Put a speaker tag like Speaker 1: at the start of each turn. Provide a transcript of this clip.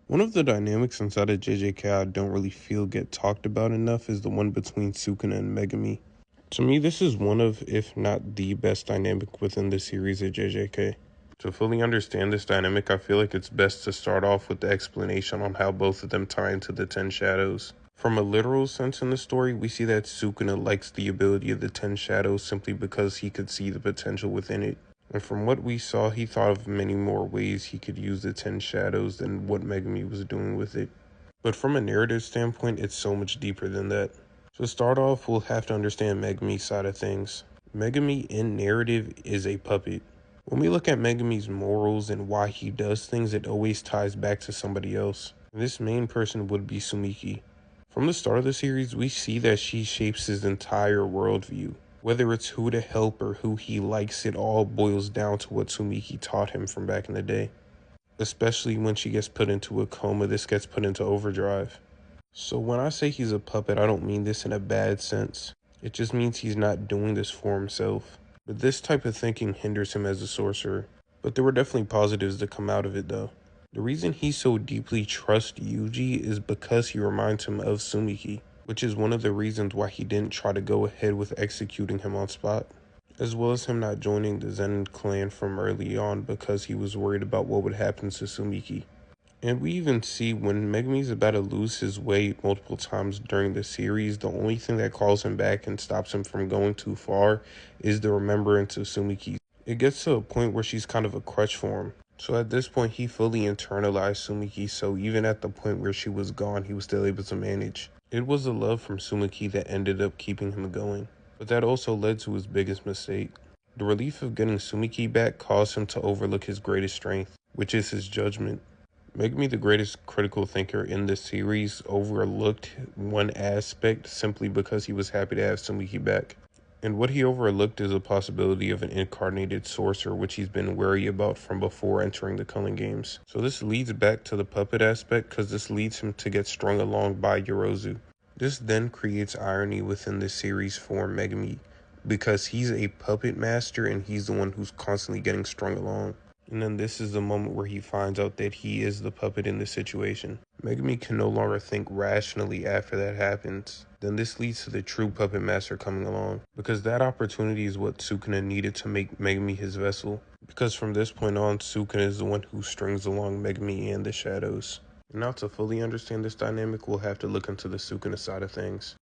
Speaker 1: One of the dynamics inside of JJK I don't really feel get talked about enough is the one between Sukuna and Megumi. To me, this is one of, if not the best dynamic within the series of JJK. To fully understand this dynamic, I feel like it's best to start off with the explanation on how both of them tie into the Ten Shadows. From a literal sense in the story, we see that Sukuna likes the ability of the Ten Shadows simply because he could see the potential within it. And from what we saw, he thought of many more ways he could use the Ten Shadows than what Megumi was doing with it. But from a narrative standpoint, it's so much deeper than that. To start off, we'll have to understand Megumi's side of things. Megumi in narrative is a puppet. When we look at Megumi's morals and why he does things, it always ties back to somebody else. This main person would be Sumiki. From the start of the series, we see that she shapes his entire worldview. Whether it's who to help or who he likes, it all boils down to what Sumiki taught him from back in the day. Especially when she gets put into a coma, this gets put into overdrive. So when I say he's a puppet, I don't mean this in a bad sense. It just means he's not doing this for himself. But this type of thinking hinders him as a sorcerer. But there were definitely positives that come out of it though. The reason he so deeply trusts Yuji is because he reminds him of Sumiki, which is one of the reasons why he didn't try to go ahead with executing him on spot, as well as him not joining the Zen clan from early on because he was worried about what would happen to Sumiki. And we even see when Megumi's about to lose his way multiple times during the series, the only thing that calls him back and stops him from going too far is the remembrance of Sumiki. It gets to a point where she's kind of a crutch for him. So at this point, he fully internalized Sumiki, so even at the point where she was gone, he was still able to manage. It was the love from Sumiki that ended up keeping him going, but that also led to his biggest mistake. The relief of getting Sumiki back caused him to overlook his greatest strength, which is his judgment. Megumi, the greatest critical thinker in this series, overlooked one aspect simply because he was happy to have Sumiki back. And what he overlooked is a possibility of an incarnated sorcerer, which he's been wary about from before entering the Culling Games. So this leads back to the puppet aspect, because this leads him to get strung along by Yorozu. This then creates irony within the series for Megumi, because he's a puppet master and he's the one who's constantly getting strung along. And then this is the moment where he finds out that he is the puppet in this situation. Megumi can no longer think rationally after that happens. Then this leads to the true puppet master coming along, because that opportunity is what Sukuna needed to make Megumi his vessel. Because from this point on, Sukuna is the one who strings along Megumi and the shadows. And now to fully understand this dynamic, we'll have to look into the Sukuna side of things.